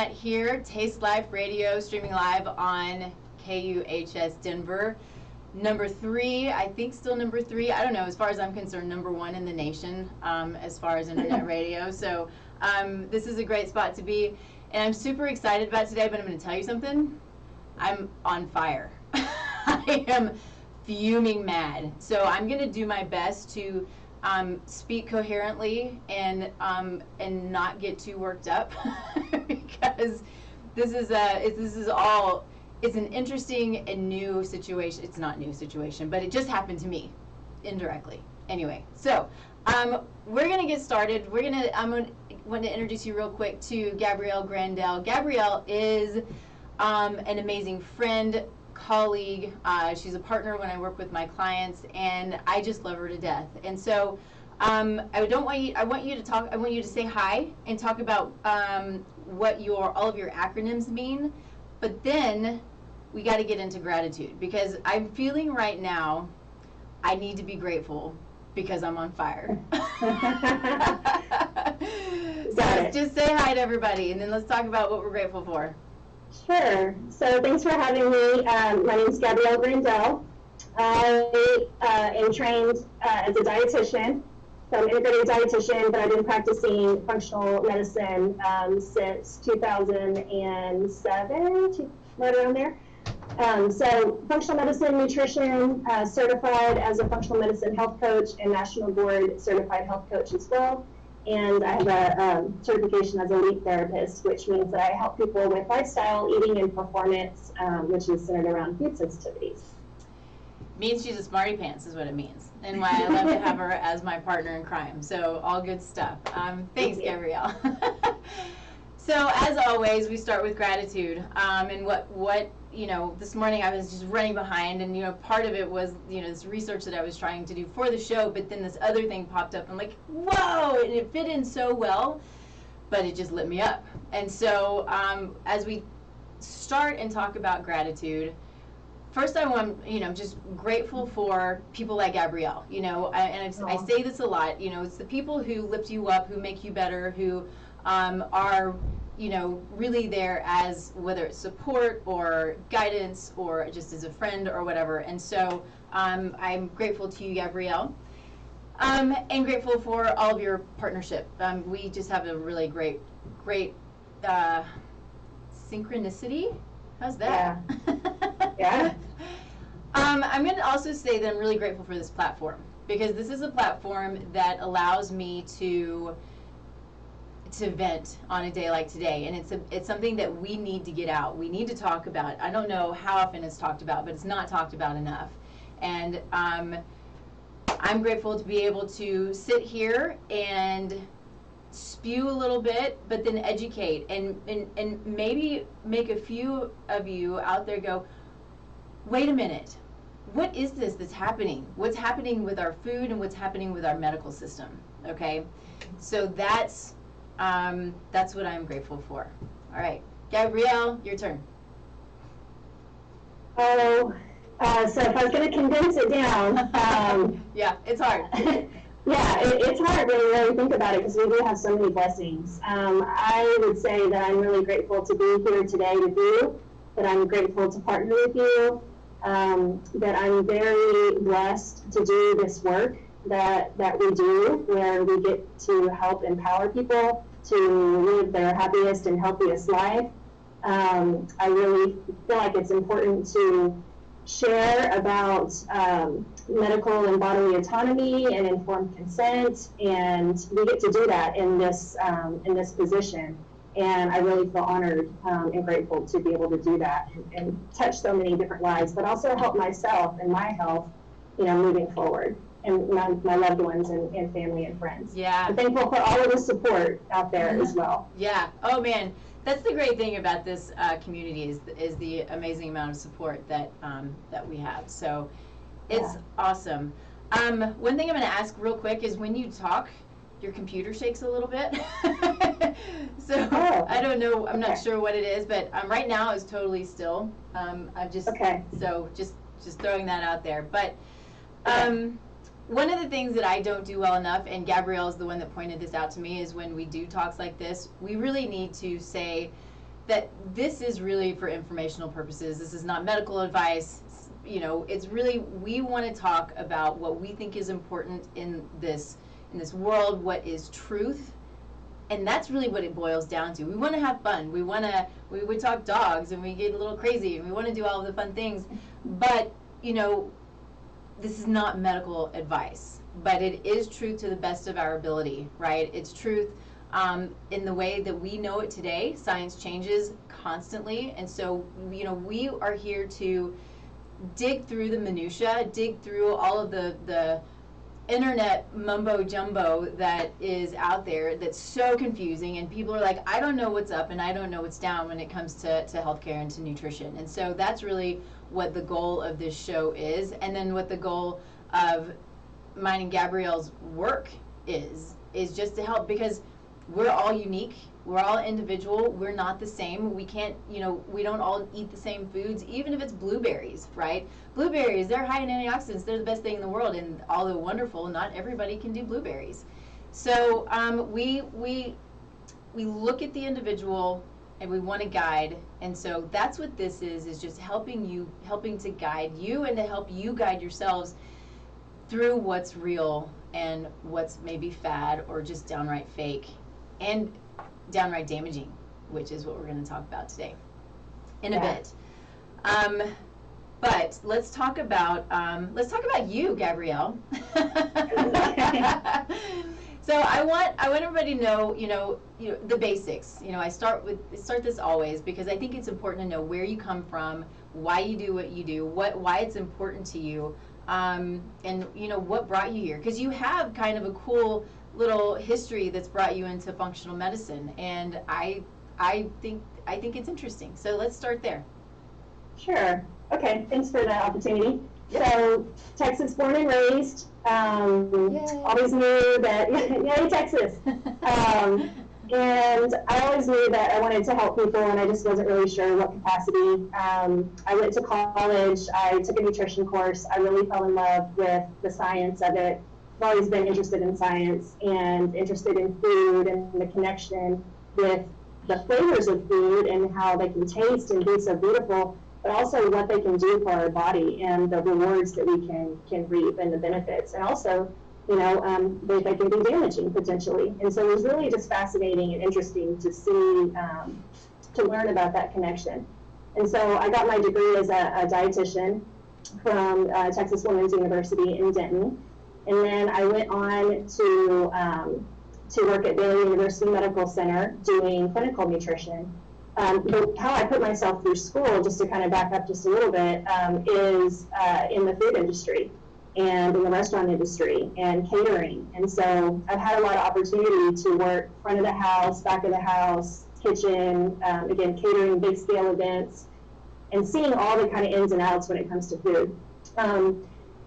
Matt here, Taste Life Radio, streaming live on KUHS Denver. Number 3, I think still number 3. I don't know, as far as I'm concerned, number 1 in the nation as far as internet radio. So this is a great spot to be. And I'm super excited about today, but I'm going to tell you something. I'm on fire. I am fuming mad. So I'm going to do my best to speak coherently and not get too worked up because this is all. It's an interesting and new situation. It's not a new situation, but it just happened to me indirectly. Anyway, so we're gonna get started. I'm gonna want to introduce you real quick to Gabrielle Grandel. Gabrielle is an amazing friend, colleague. She's a partner when I work with my clients, and I just love her to death. And so I want you to say hi and talk about what all of your acronyms mean. But then we got to get into gratitude, because I'm feeling right now I need to be grateful because I'm on fire. So just say hi to everybody, and then let's talk about what we're grateful for. Sure. So thanks for having me. My name is Gabrielle Grandel. I am trained as a dietitian. So I'm an integrated dietitian, but I've been practicing functional medicine since 2007, right around there. So functional medicine, nutrition, certified as a functional medicine health coach and national board certified health coach as well. And I have a certification as a lead therapist, which means that I help people with lifestyle, eating, and performance, which is centered around food sensitivities. Means she's a smarty pants is what it means, and why I love to have her as my partner in crime. So all good stuff. Thanks, Gabrielle. So as always, we start with gratitude. And what this morning I was just running behind, and part of it was this research that I was trying to do for the show, but then this other thing popped up. I'm like, whoa, and it fit in so well, but it just lit me up. And so as we start and talk about gratitude, first, I'm just grateful for people like Gabrielle, I say this a lot, it's the people who lift you up, who make you better, who are, really there as, whether it's support or guidance or just as a friend or whatever. And so I'm grateful to you, Gabrielle, and grateful for all of your partnership. We just have a really great synchronicity. How's that? Yeah. I'm going to also say that I'm really grateful for this platform, because this is a platform that allows me to vent on a day like today, and it's something that we need to get out. We need to talk about. I don't know how often it's talked about, but it's not talked about enough. And I'm grateful to be able to sit here and spew a little bit, but then educate and maybe make a few of you out there go, wait a minute, what is this that's happening? What's happening with our food and what's happening with our medical system? Okay, so that's what I'm grateful for. All right, Gabrielle, your turn. So if I was going to condense it down, yeah, it's hard. Yeah, it's hard when you really think about it, because we do have so many blessings. I would say that I'm really grateful to be here today with you, that I'm grateful to partner with you, that I'm very blessed to do this work that we do, where we get to help empower people to live their happiest and healthiest life. I really feel like it's important to share about medical and bodily autonomy and informed consent, and we get to do that in this position. And I really feel honored and grateful to be able to do that and touch so many different lives, but also help myself and my health, moving forward, and my loved ones and family and friends. Yeah. I'm thankful for all of the support out there as well. Yeah. Oh man, that's the great thing about this community is the amazing amount of support that we have. So it's awesome. One thing I'm going to ask real quick is, when you talk, your computer shakes a little bit. So I don't know, I'm not sure what it is, but right now it's totally still. I've just so just throwing that out there. But one of the things that I don't do well enough, and Gabrielle is the one that pointed this out to me, is when we do talks like this, we really need to say that this is really for informational purposes. This is not medical advice. You know, it's really, we want to talk about what we think is important in this world, what is truth. And that's really what it boils down to. We want to have fun. We would talk dogs and we get a little crazy and we want to do all of the fun things. But, you know, this is not medical advice, but it is truth to the best of our ability, right? It's truth in the way that we know it today. Science changes constantly. And so, you know, we are here to dig through the minutia, dig through all of the internet mumbo jumbo that is out there that's so confusing, and people are like, I don't know what's up and I don't know what's down when it comes to healthcare and to nutrition. And so that's really what the goal of this show is, and then what the goal of mine and Gabrielle's work is just to help, because we're all unique, we're all individual, we're not the same. We can't, you know, we don't all eat the same foods, even if it's blueberries, right? Blueberries, they're high in antioxidants, they're the best thing in the world, and although wonderful, not everybody can do blueberries. So we look at the individual and we want to guide, and so that's what this is just helping to guide you and to help you guide yourselves through what's real and what's maybe fad or just downright fake and downright damaging, which is what we're going to talk about today in a bit. But let's talk about you, Gabrielle. So I want everybody to know, you know the basics. You know, I start this always because I think it's important to know where you come from, why you do what you do, why it's important to you, and you know what brought you here, because you have kind of a cool little history that's brought you into functional medicine, and I think it's interesting. So let's start there. Sure. Okay. Thanks for the opportunity. So, Texas born and raised. Always knew that. Yay, Texas. And I always knew that I wanted to help people, and I just wasn't really sure what capacity. I went to college. I took a nutrition course. I really fell in love with the science of it. I've always been interested in science and interested in food and the connection with the flavors of food and how they can taste and be so beautiful, but also what they can do for our body and the rewards that we can reap and the benefits. And also, you know, they can be damaging potentially. And so it was really just fascinating and interesting to see, to learn about that connection. And so I got my degree as a dietitian from Texas Women's University in Denton. And then I went on to work at Baylor University Medical Center doing clinical nutrition. How I put myself through school, just to kind of back up just a little bit, is in the food industry and in the restaurant industry and catering. And so I've had a lot of opportunity to work front of the house, back of the house, kitchen, again, catering, big scale events, and seeing all the kind of ins and outs when it comes to food.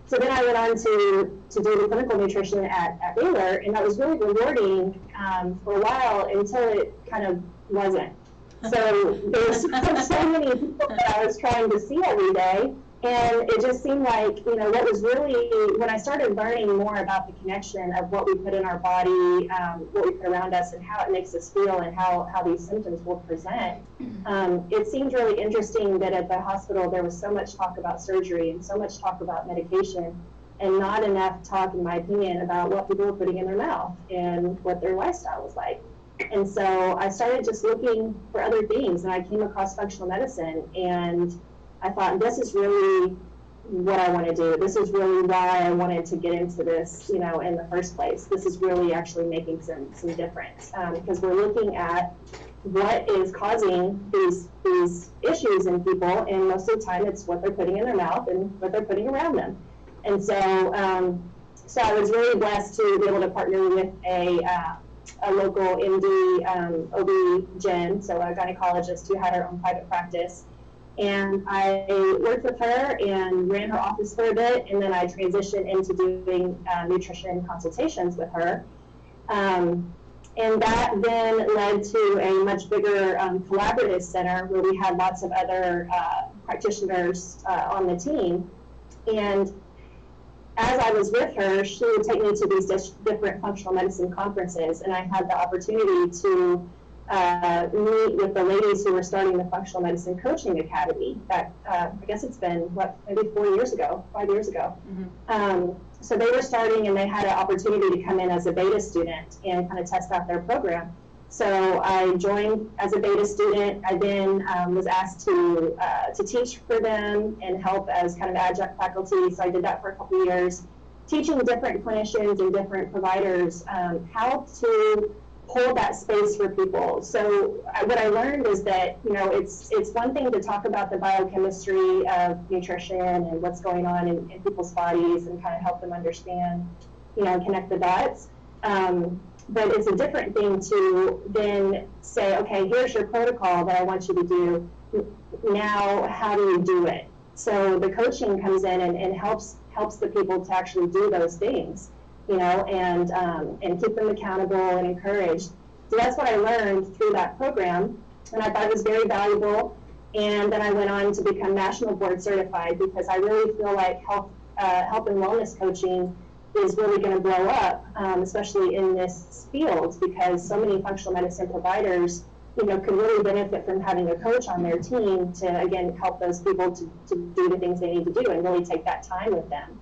So then I went on to do the clinical nutrition at Baylor, and that was really rewarding for a while until it kind of wasn't. So there was so many people that I was trying to see every day, and it just seemed like, you know, what was really, when I started learning more about the connection of what we put in our body, what we put around us, and how it makes us feel, and how these symptoms will present, it seemed really interesting that at the hospital there was so much talk about surgery and so much talk about medication, and not enough talk, in my opinion, about what people were putting in their mouth and what their lifestyle was like. And so I started just looking for other things, and I came across functional medicine, and I thought, this is really what I want to do. This is really why I wanted to get into this, you know, in the first place. This is really actually making some difference, because we're looking at what is causing these issues in people, and most of the time it's what they're putting in their mouth and what they're putting around them. And so, so I was really blessed to be able to partner with a local MD, OB-GYN, so a gynecologist who had her own private practice. And I worked with her and ran her office for a bit, and then I transitioned into doing nutrition consultations with her. And that then led to a much bigger collaborative center where we had lots of other practitioners on the team. And as I was with her, she would take me to these different functional medicine conferences, and I had the opportunity to meet with the ladies who were starting the Functional Medicine Coaching Academy. That I guess it's been, maybe 5 years ago. So they were starting, and they had an opportunity to come in as a beta student and kind of test out their program. So I joined as a beta student. I then was asked to teach for them and help as kind of adjunct faculty. So I did that for a couple of years, teaching different clinicians and different providers how to hold that space for people. So what I learned is that, it's one thing to talk about the biochemistry of nutrition and what's going on in people's bodies and kind of help them understand, connect the dots. But it's a different thing to then say, okay, here's your protocol that I want you to do. Now, how do you do it? So the coaching comes in and helps the people to actually do those things, and keep them accountable and encouraged. So that's what I learned through that program, and I thought it was very valuable. And then I went on to become national board certified, because I really feel like health and wellness coaching is really going to blow up, especially in this field, because so many functional medicine providers, could really benefit from having a coach on their team to, again, help those people to do the things they need to do and really take that time with them.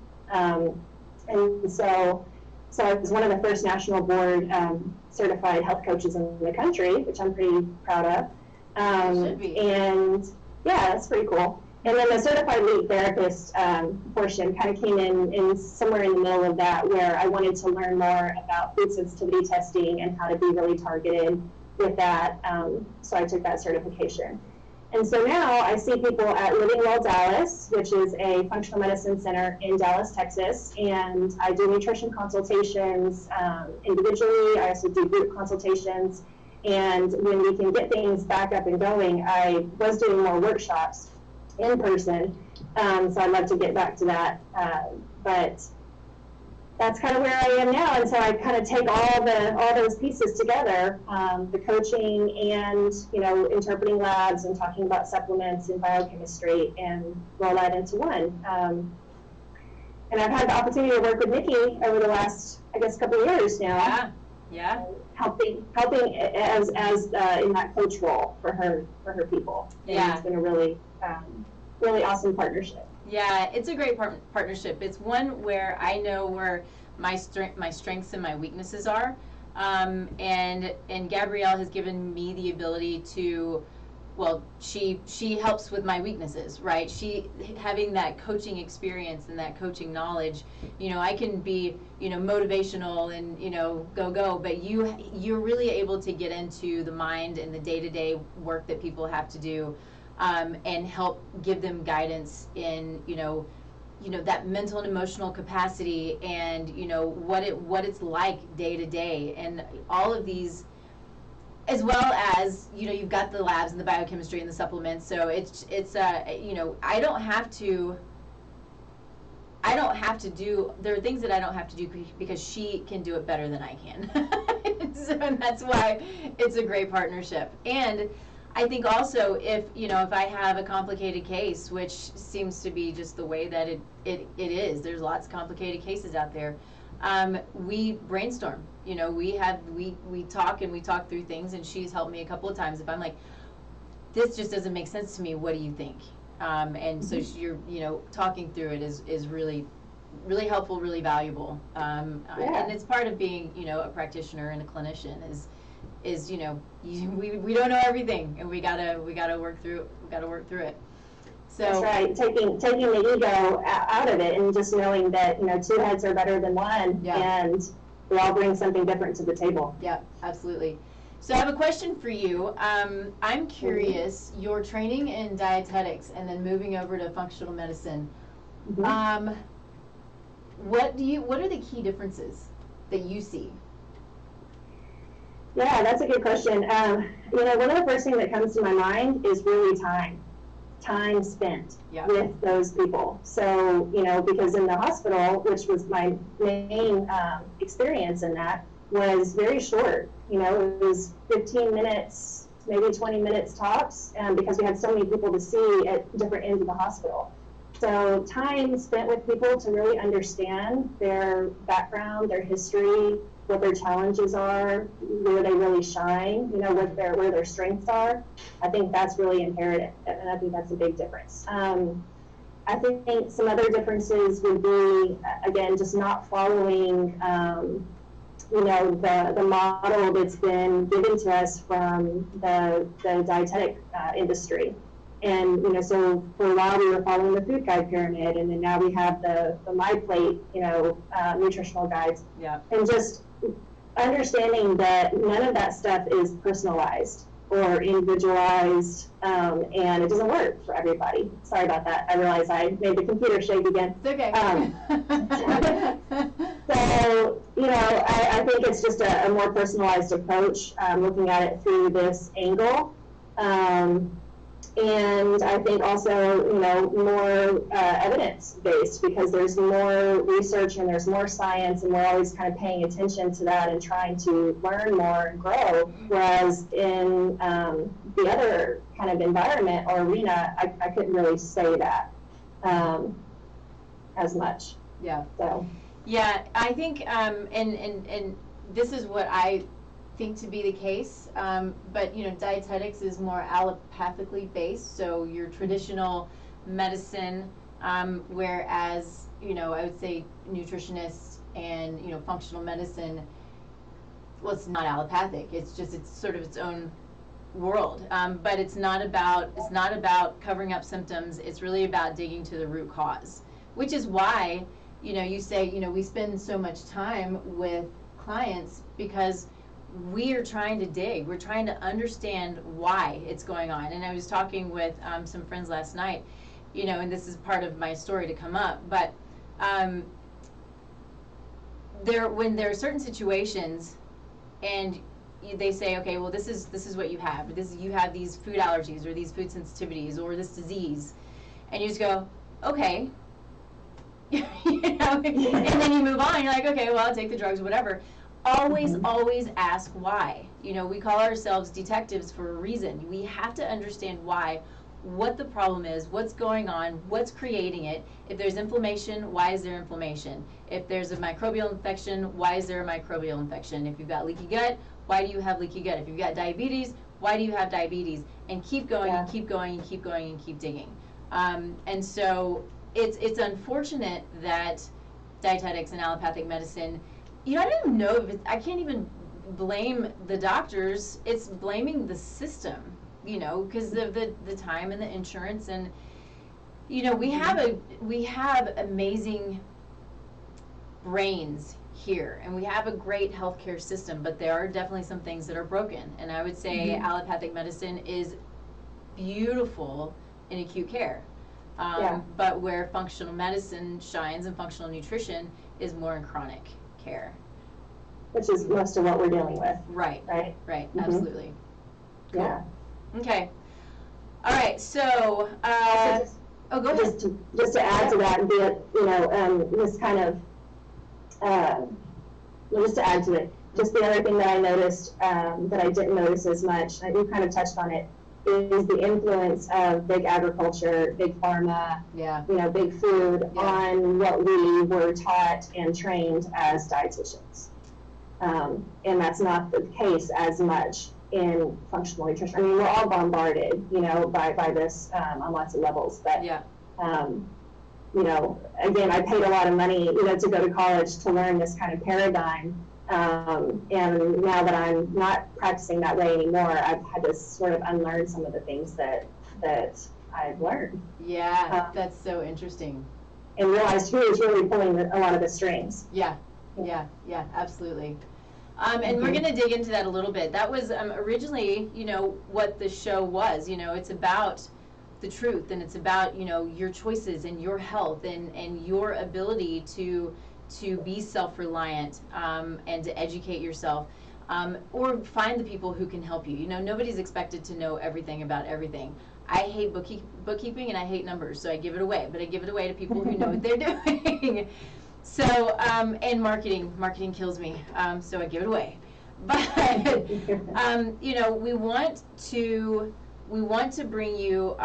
And so I was one of the first national board certified health coaches in the country, which I'm pretty proud of. And yeah, that's pretty cool. And then the certified lead therapist portion kind of came in somewhere in the middle of that, where I wanted to learn more about food sensitivity testing and how to be really targeted with that. So I took that certification. And so now I see people at Living Well Dallas, which is a functional medicine center in Dallas, Texas, and I do nutrition consultations individually. I also do group consultations. And when we can get things back up and going, I was doing more workshops in person, so I'd love to get back to that. But that's kind of where I am now, and so I kind of take all those pieces together, the coaching and interpreting labs and talking about supplements and biochemistry, and roll that into one. And I've had the opportunity to work with Nikki over the last, I guess, couple of years now. Yeah. Helping as in that coach role for her people. And yeah, it's been a really awesome partnership. Yeah, it's a great partnership. It's one where I know where my strengths and my weaknesses are, and Gabrielle has given me the ability to, well, she helps with my weaknesses, right? She having that coaching experience and that coaching knowledge, I can be, motivational and go, but you're really able to get into the mind and the day-to-day work that people have to do. And help give them guidance in, that mental and emotional capacity, and what it's like day to day, and all of these, as well as you've got the labs and the biochemistry and the supplements. So it's I don't have to do. There are things that I don't have to do because she can do it better than I can. And that's why it's a great partnership. And I think also if I have a complicated case, which seems to be just the way that it is, there's lots of complicated cases out there, we brainstorm. We talk through things, and she's helped me a couple of times. If I'm like, this just doesn't make sense to me, what do you think? And so you're talking through it is really, really helpful, really valuable. And it's part of being a practitioner and a clinician is we don't know everything, and we gotta work through it. So that's right. Taking the ego out of it, and just knowing that two heads are better than one, and we all bring something different to the table. Yeah, absolutely. So I have a question for you. I'm curious, your training in dietetics and then moving over to functional medicine. Mm-hmm. What are the key differences that you see? Yeah, that's a good question. One of the first things that comes to my mind is really time spent with those people. So, because in the hospital, which was my main experience in that, was very short. It was 15 minutes, maybe 20 minutes tops, because we had so many people to see at different ends of the hospital. So time spent with people to really understand their background, their history, what their challenges are, where they really shine, you know, where their strengths are. I think that's really imperative, and I think that's a big difference. I think some other differences would be, again, just not following, you know, the model that's been given to us from the dietetic industry. And, you know, so for a while we were following the food guide pyramid, and then now we have the My Plate, you know, nutritional guides. Yeah. And just understanding that none of that stuff is personalized or individualized, and it doesn't work for everybody. Sorry about that. I realize I made the computer shake again. It's okay. So, you know, I think it's just a more personalized approach, looking at it through this angle. And I think also, you know, more evidence-based, because there's more research and there's more science, and we're always kind of paying attention to that and trying to learn more and grow. Whereas in the other kind of environment or arena, I couldn't really say that as much. Yeah. So. Yeah, I think, and this is what I think to be the case, but you know, dietetics is more allopathically based, so your traditional medicine, whereas, you know, I would say nutritionists and, you know, functional medicine, well, it's not allopathic, it's sort of its own world, but it's not about covering up symptoms. It's really about digging to the root cause, which is why, you know, you say, you know, we spend so much time with clients because we are trying to dig. We're trying to understand why it's going on. And I was talking with some friends last night, you know, and this is part of my story to come up, but when there are certain situations and they say, okay, well, this is what you have. You have these food allergies or these food sensitivities or this disease. And you just go, okay. You know, and then you move on. You're like, okay, well, I'll take the drugs, whatever. Always ask why. You know, we call ourselves detectives for a reason. We have to understand why, what the problem is, what's going on, what's creating it. If there's inflammation, why is there inflammation? If there's a microbial infection, why is there a microbial infection? If you've got leaky gut, why do you have leaky gut? If you've got diabetes, why do you have diabetes? And keep going, and keep going, and keep going, and keep digging. And so it's unfortunate that dietetics and allopathic medicine, you know, I don't even know if I can't even blame the doctors. It's blaming the system, you know, because of the time and the insurance. And, you know, we have amazing brains here, and we have a great healthcare system, but there are definitely some things that are broken. And I would say allopathic medicine is beautiful in acute care. But where functional medicine shines and functional nutrition is more in chronic care. Which is most of what we're dealing with. Right. Absolutely. Cool. Yeah. Okay. All right. So, go ahead. Just to add to that, and be it, you know, this kind of, just to add to it, just the other thing that I noticed that I didn't notice as much, and you kind of touched on it, is the influence of big agriculture, big pharma, you know, big food on what we were taught and trained as dietitians. And that's not the case as much in functional nutrition. I mean, we're all bombarded, you know, by this on lots of levels. But, you know, again, I paid a lot of money, you know, to go to college to learn this kind of paradigm. And now that I'm not practicing that way anymore, I've had to sort of unlearn some of the things that I've learned. Yeah, that's so interesting. And realized who is really pulling a lot of the strings. Yeah, absolutely. And we're going to dig into that a little bit. That was originally, you know, what the show was. You know, it's about the truth, and it's about, you know, your choices and your health and your ability to be self-reliant and to educate yourself, or find the people who can help you. You know, nobody's expected to know everything about everything. I hate bookkeeping and I hate numbers, so I give it away. But I give it away to people who know what they're doing. So, and marketing kills me, so I give it away. But, you know, we want to bring you,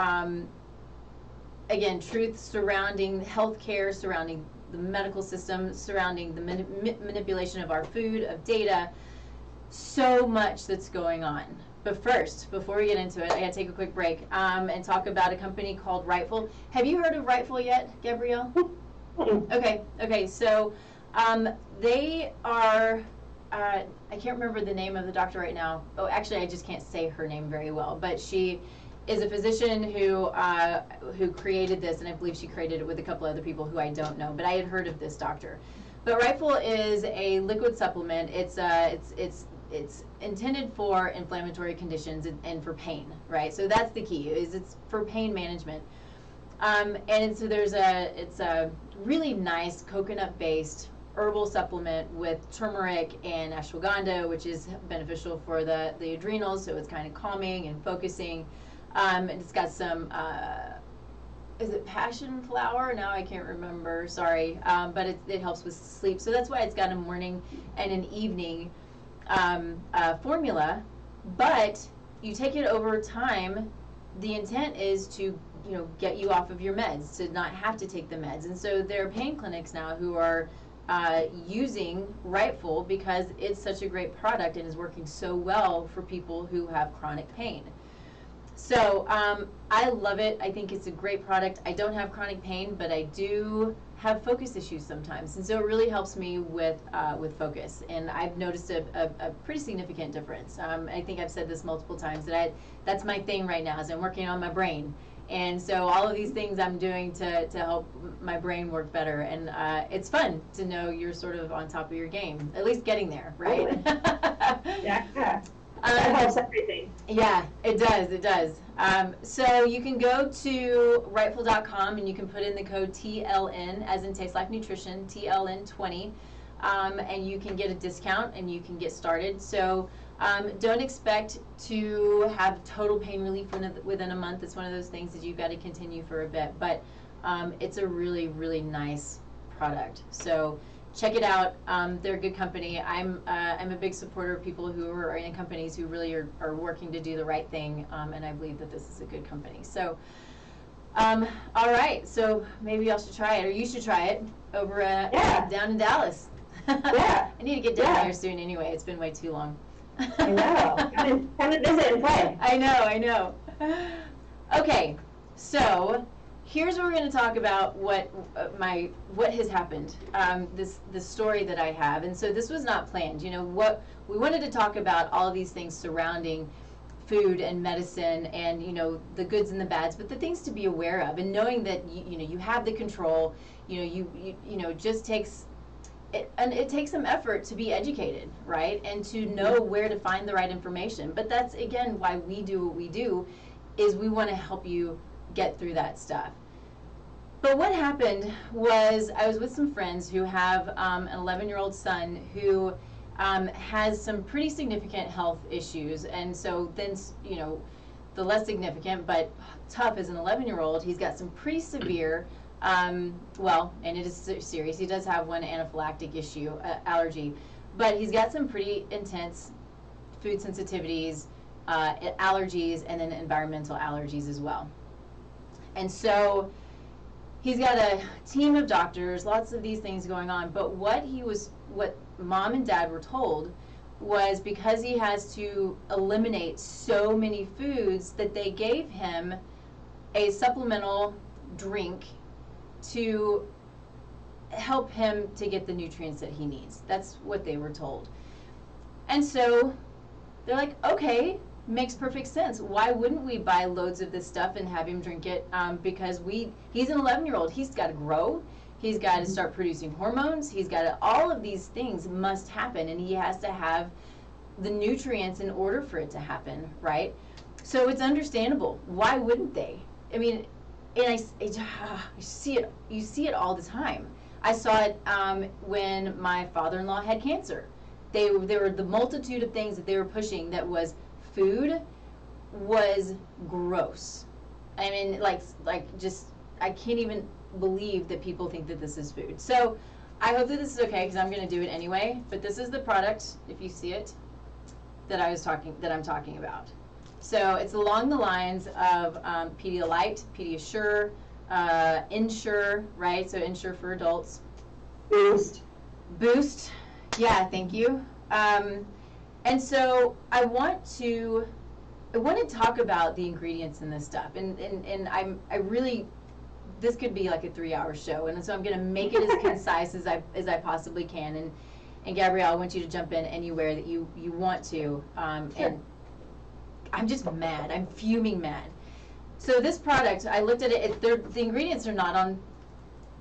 again, truth surrounding healthcare, surrounding the medical system surrounding the manipulation of our food, of data. So much that's going on. But first, before we get into it, I gotta take a quick break and talk about a company called Rightful. Have you heard of Rightful yet, Gabrielle? Okay, so they are, I can't remember the name of the doctor right now. Oh, actually, I just can't say her name very well, but she is a physician who created this, and I believe she created it with a couple other people who I don't know, but I had heard of this doctor. But Rightful is a liquid supplement. It's intended for inflammatory conditions and for pain, right? So that's the key, is it's for pain management. And so it's a really nice coconut-based herbal supplement with turmeric and ashwagandha, which is beneficial for the adrenals, so it's kind of calming and focusing. And it's got some, is it passion flower? Now I can't remember, sorry. But it helps with sleep. So that's why it's got a morning and an evening formula. But you take it over time, the intent is to get you off of your meds, to not have to take the meds. And so there are pain clinics now who are using Rightful because it's such a great product and is working so well for people who have chronic pain. So I love it. I think it's a great product. I don't have chronic pain, but I do have focus issues sometimes, and so it really helps me with focus. And I've noticed a pretty significant difference. I think I've said this multiple times that that's my thing right now, is I'm working on my brain. And so all of these things I'm doing to help my brain work better. And it's fun to know you're sort of on top of your game, at least getting there, right? Yeah. That helps everything. Yeah, it does. So you can go to rightful.com and you can put in the code TLN, as in Taste Life Nutrition, TLN20, and you can get a discount and you can get started. So don't expect to have total pain relief within a month. It's one of those things that you've got to continue for a bit, but it's a really, really nice product. So check it out. They're a good company. I'm a big supporter of people who are in companies who really are working to do the right thing, and I believe that this is a good company. So, all right. So maybe I should try it, or you should try it over down in Dallas. Yeah. I need to get down there soon. Anyway, it's been way too long. I know. Come and visit and play. I know. Okay, so here's where we're going to talk about what has happened. This story that I have, and so this was not planned. What we wanted to talk about, all of these things surrounding food and medicine, and the goods and the bads, but the things to be aware of, and knowing that you have the control. It just takes. It takes some effort to be educated, right? And to know where to find the right information. But that's, again, why we do what we do, is we want to help you get through that stuff. But what happened was, I was with some friends who have an 11-year-old son who has some pretty significant health issues. And so then, the less significant but tough as an 11-year-old, he's got some pretty severe and it is serious. He does have one anaphylactic issue, allergy, but he's got some pretty intense food sensitivities, allergies, and then environmental allergies as well. And so he's got a team of doctors, lots of these things going on, but what mom and dad were told was, because he has to eliminate so many foods, that they gave him a supplemental drink to help him to get the nutrients that he needs. That's what they were told. And so they're like, okay, makes perfect sense. Why wouldn't we buy loads of this stuff and have him drink it? Because he's an 11-year-old. He's got to grow. He's got to start producing hormones. He's got to, all of these things must happen, and he has to have the nutrients in order for it to happen, right? So it's understandable. Why wouldn't they? I mean, and you see it all the time. I saw it when my father-in-law had cancer. There were the multitude of things that they were pushing that was food was gross. I mean, just, I can't even believe that people think that this is food. So I hope that this is okay, because I'm going to do it anyway. But this is the product, if you see it, that I'm talking about. So it's along the lines of Pedialyte, Pediasure, Ensure, right? So Ensure for adults, Boost. Boost. Yeah, thank you. And so I want to talk about the ingredients in this stuff, and I really, this could be like a 3-hour show, and so I'm going to make it as concise as I possibly can. And Gabrielle, I want you to jump in anywhere that you want to. Sure. And I'm just mad. I'm fuming mad. So this product, I looked at it. The ingredients are not on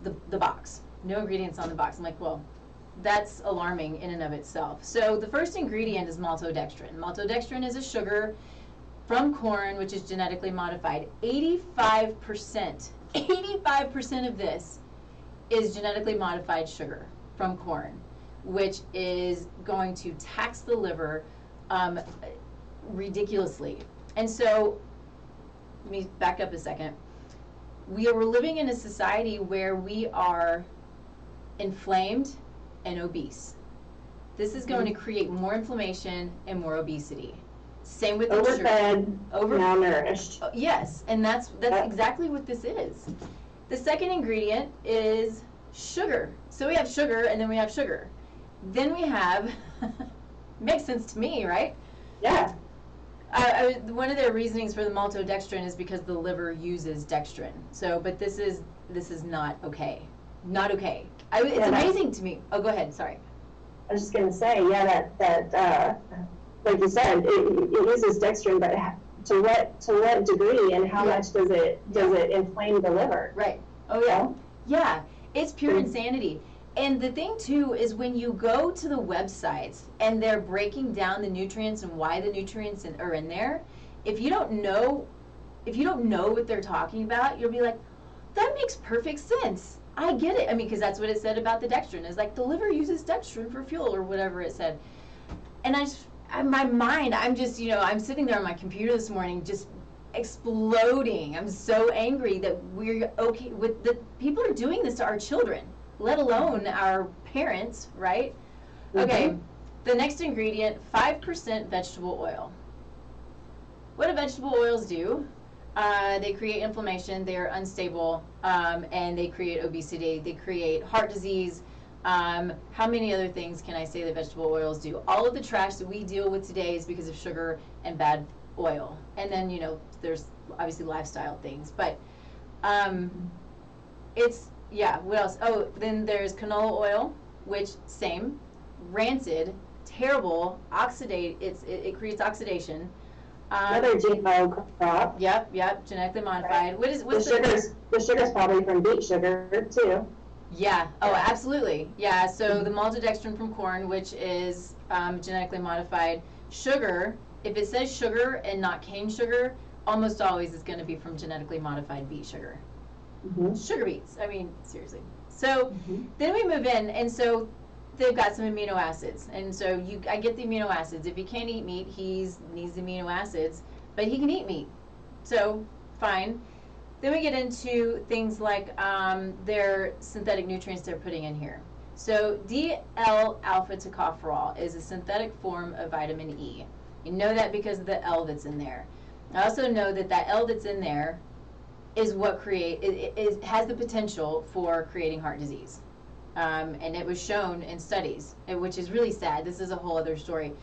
the box. No ingredients on the box. I'm like, well, that's alarming in and of itself. So the first ingredient is maltodextrin. Maltodextrin is a sugar from corn, which is genetically modified. 85% of this is genetically modified sugar from corn, which is going to tax the liver ridiculously. And so, let me back up a second. We're living in a society where we are inflamed and obese. This is going to create more inflammation and more obesity. Same with overfed, malnourished. Yes, and that's exactly what this is. The second ingredient is sugar. So we have sugar, and then we have sugar. Then we have, makes sense to me, right? Yeah. One of their reasonings for the maltodextrin is because the liver uses dextrin. So, but this is not okay. Not okay. It's amazing to me. Oh, go ahead. Sorry. I was just going to say, yeah, that like you said, it uses dextrin, but to what degree and how much does it inflame the liver? Right. Oh yeah. Yeah. It's pure insanity. And the thing too is when you go to the websites and they're breaking down the nutrients and why the nutrients are in there, if you don't know what they're talking about, you'll be like, that makes perfect sense. I get it. I mean, because that's what it said about the dextrin. Is like the liver uses dextrin for fuel or whatever it said. And my mind, I'm just, I'm sitting there on my computer this morning just exploding. I'm so angry that we're okay with the people are doing this to our children, let alone our parents, right? Mm-hmm. Okay, the next ingredient, 5% vegetable oil. What do vegetable oils do? They create inflammation, they're unstable, and they create obesity, they create heart disease. How many other things can I say that vegetable oils do? All of the trash that we deal with today is because of sugar and bad oil. And then, there's obviously lifestyle things. But what else? Oh, then there's canola oil, which, same, rancid, terrible, it creates oxidation. Another GMO crop. Yep, genetically modified. Right. The sugar's probably from beet sugar, too. Yeah. Oh, absolutely. Yeah. So the maltodextrin from corn, which is genetically modified sugar, if it says sugar and not cane sugar, almost always is going to be from genetically modified beet sugar. Mm-hmm. Sugar beets. I mean, seriously. So then we move in, and so they've got some amino acids, and so I get the amino acids. If he can't eat meat, he needs amino acids, but he can eat meat, so fine. Then we get into things like their synthetic nutrients they're putting in here. So DL-alpha tocopherol is a synthetic form of vitamin E. You know that because of the L that's in there. I also know that L that's in there is what has the potential for creating heart disease. And it was shown in studies, which is really sad. This is a whole other story.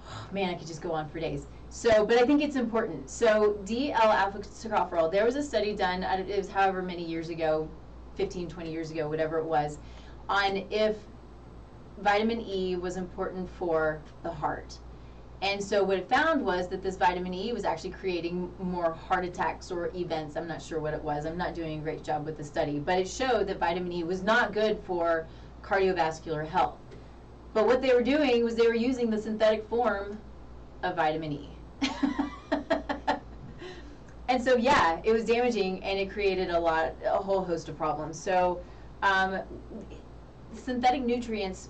Oh, man, I could just go on for days. So, but I think it's important. So DL-alpha tocopherol, there was a study done, it was however many years ago, 15, 20 years ago, whatever it was, on if vitamin E was important for the heart. And so what it found was that this vitamin E was actually creating more heart attacks or events. I'm not sure what it was. I'm not doing a great job with the study. But it showed that vitamin E was not good for cardiovascular health. But what they were doing was they were using the synthetic form of vitamin E. And so, yeah, it was damaging, and it created a whole host of problems. So synthetic nutrients,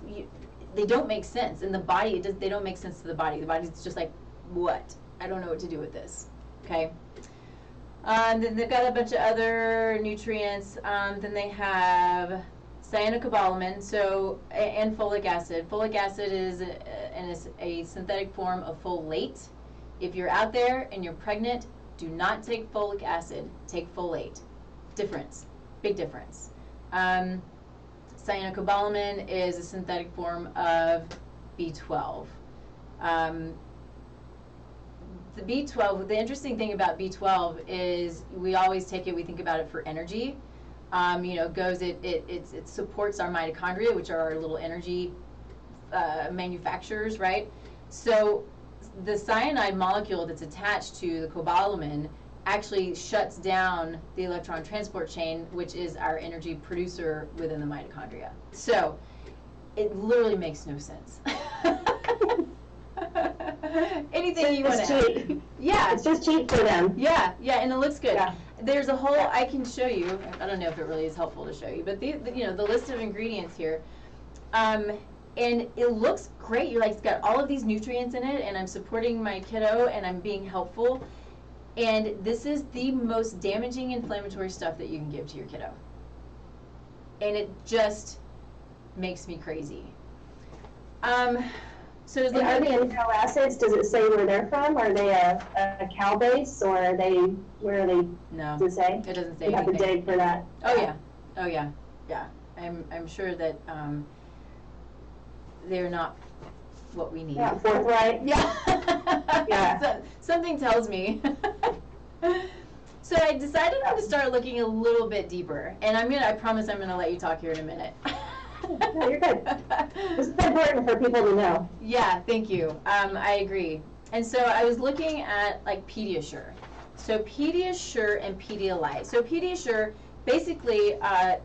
they don't make sense in the body. They don't make sense to the body. The body's just like, what? I don't know what to do with this. Okay. Then they've got a bunch of other nutrients. Then they have cyanocobalamin, and folic acid. Folic acid is a synthetic form of folate. If you're out there and you're pregnant, do not take folic acid. Take folate. Difference. Big difference. Cyanocobalamin is a synthetic form of B12. The B12, the interesting thing about B12 is we always take it, we think about it for energy. It supports our mitochondria, which are our little energy manufacturers, right? So the cyanide molecule that's attached to the cobalamin actually shuts down the electron transport chain, which is our energy producer within the mitochondria. So it literally makes no sense. Anything you want to add. Yeah. It's just cheap for them. Yeah, and it looks good. Yeah. There's a whole, I can show you, I don't know if it really is helpful to show you, but the list of ingredients here, and it looks great. You're like, it's got all of these nutrients in it, and I'm supporting my kiddo, and I'm being helpful. And this is the most damaging inflammatory stuff that you can give to your kiddo. And it just makes me crazy. So and are the amino acids, does it say where they're from? Are they a cow base, or are they, where are they? No, does it say? It doesn't say you anything. have to dig for that. Oh yeah. I'm sure that they're not what we need. Yeah, forthright. Yeah. Yeah. So, something tells me. So I decided I'm going to start looking a little bit deeper, and I promise I'm going to let you talk here in a minute. No, you're good. This is important for people to know. Yeah, thank you. I agree. And so I was looking at like Pediasure. So Pediasure and Pedialyte. So Pediasure, basically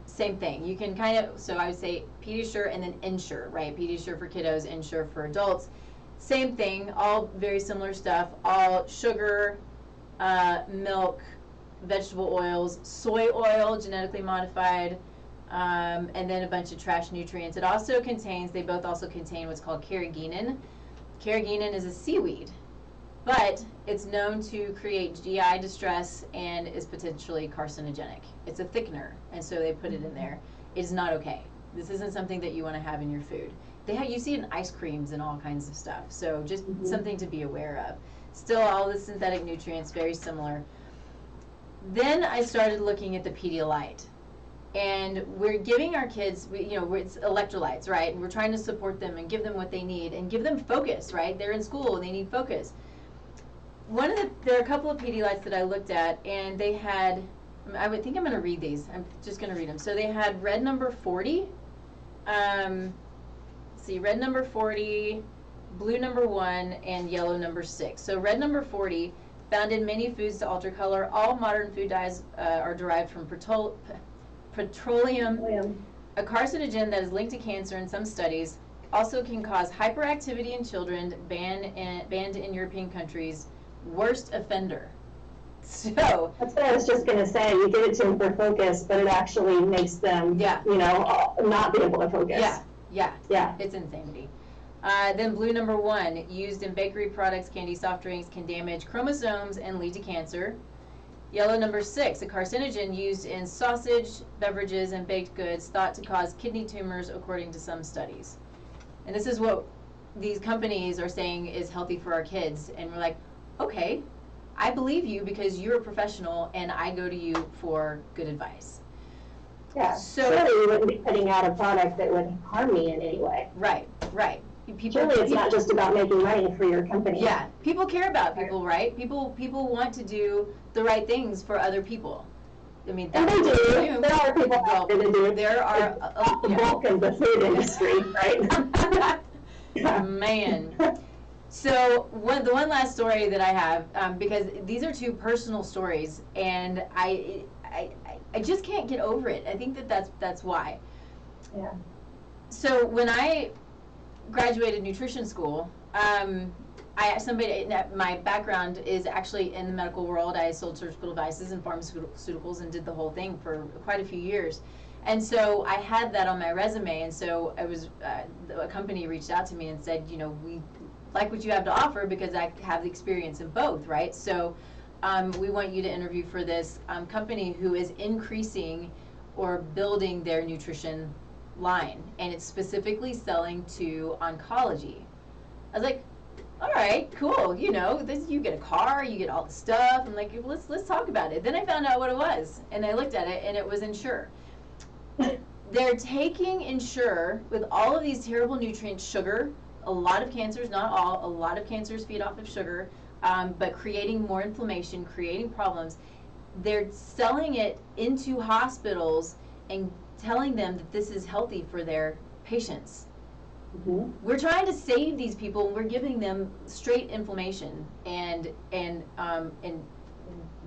same thing. You can kind of, so I would say Pediasure and then Ensure, right? Pediasure for kiddos, Ensure for adults. Same thing, all very similar stuff. All sugar, milk, vegetable oils, soy oil, genetically modified, and then a bunch of trash nutrients. It also contains, they both also contain what's called carrageenan. Carrageenan is a seaweed, but it's known to create GI distress and is potentially carcinogenic. It's a thickener, and so they put it in there. It is not okay. This isn't something that you want to have in your food. You see it in ice creams and all kinds of stuff, so just something to be aware of. Still all the synthetic nutrients, very similar. Then I started looking at the Pedialyte. And we're giving our kids, it's electrolytes, right? And we're trying to support them and give them what they need and give them focus, right? They're in school and they need focus. There are a couple of Pedialytes that I looked at, and they had, I would think I'm going to read these. I'm just going to read them. So they had red number 40, red number 40, blue number 1, and yellow number 6. So red number 40, found in many foods to alter color. All modern food dyes are derived from petroleum, a carcinogen that is linked to cancer in some studies. Also can cause hyperactivity in children, banned in European countries. Worst offender. So that's what I was just going to say. You give it to them for focus, but it actually makes them, not be able to focus. Yeah. It's insanity. Then blue number 1, used in bakery products, candy, soft drinks, can damage chromosomes and lead to cancer. Yellow number 6, a carcinogen used in sausage, beverages, and baked goods, thought to cause kidney tumors according to some studies. And this is what these companies are saying is healthy for our kids. And we're like, okay, I believe you because you're a professional and I go to you for good advice. Yeah, so surely you wouldn't be putting out a product that would harm me in any way. Right. Surely it's not just about making money for your company. Yeah, people care about people, right? People want to do the right things for other people. I mean, and they do. There are people out there that do. There are the bulk of the food industry, right? Man. So the one last story that I have, because these are 2 personal stories, and I just can't get over it. I think that's why. Yeah. So when I graduated nutrition school, my background is actually in the medical world. I sold surgical devices and pharmaceuticals and did the whole thing for quite a few years. And so I had that on my resume, and so a company reached out to me and said, we like what you have to offer because I have the experience in both, right? So we want you to interview for this company who is increasing or building their nutrition line, and it's specifically selling to oncology. I was like, all right, cool. You get a car, you get all the stuff. I'm like, let's talk about it. Then I found out what it was, and I looked at it, and it was Ensure. they're taking Ensure with all of these terrible nutrients, sugar. A lot of cancers, not all, a lot of cancers feed off of sugar, but creating more inflammation, creating problems. They're selling it into hospitals and telling them that this is healthy for their patients. Mm-hmm. We're trying to save these people, and we're giving them straight inflammation and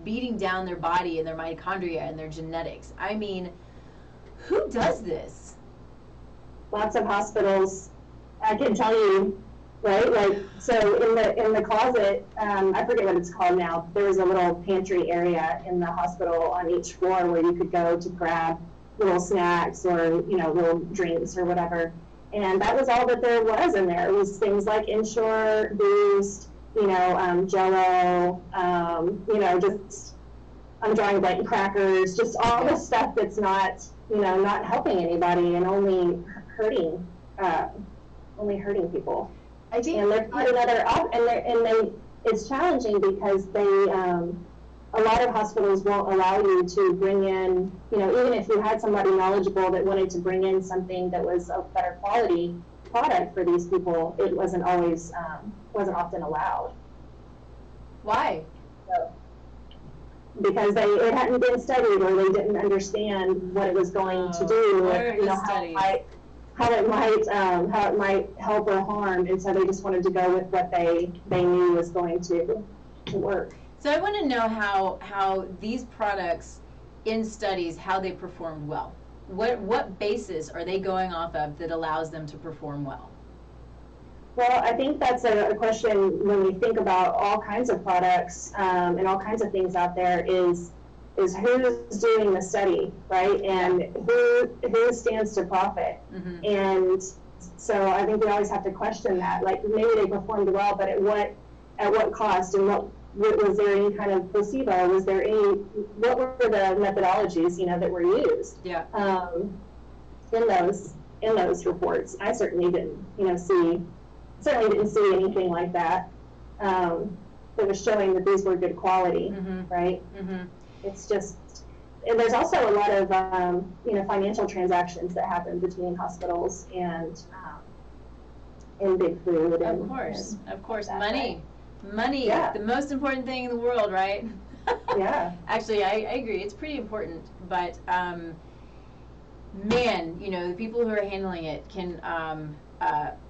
beating down their body and their mitochondria and their genetics. I mean, who does this? Lots of hospitals. I can tell you, right? Like, so in the closet, I forget what it's called now. There was a little pantry area in the hospital on each floor where you could go to grab little snacks or, you know, little drinks or whatever. And that was all that there was in there. It was things like Ensure, Boost, you know, Jell-O, you know, just, I'm drawing a blank, crackers, just all the stuff that's not, you know, not helping anybody and only hurting people. I think, and they're putting other up, and it's challenging because a lot of hospitals won't allow you to bring in, you know, even if you had somebody knowledgeable that wanted to bring in something that was a better quality product for these people, it wasn't always, wasn't often allowed. why? So, because it hadn't been studied, or they didn't understand what it was going to do, or, you know, how it might help or harm, and so they just wanted to go with what they knew was going to work. So I want to know how these products in studies, how they performed well. What basis are they going off of that allows them to perform well? Well, I think that's a question when we think about all kinds of products and all kinds of things out there is who's doing the study, right? And who stands to profit. Mm-hmm. And so I think we always have to question that. Like, maybe they performed well, but at what cost, and was there any kind of placebo? Was there what were the methodologies, you know, that were used? Yeah. In those reports, I certainly didn't, you know, see anything like that that was showing that these were good quality, mm-hmm. right? Mm-hmm. It's just, and there's also a lot of you know, financial transactions that happen between hospitals and big food. Of course, money. Money, yeah. The most important thing in the world, right? Yeah. Actually, I agree. It's pretty important, but man, you know, the people who are handling it can,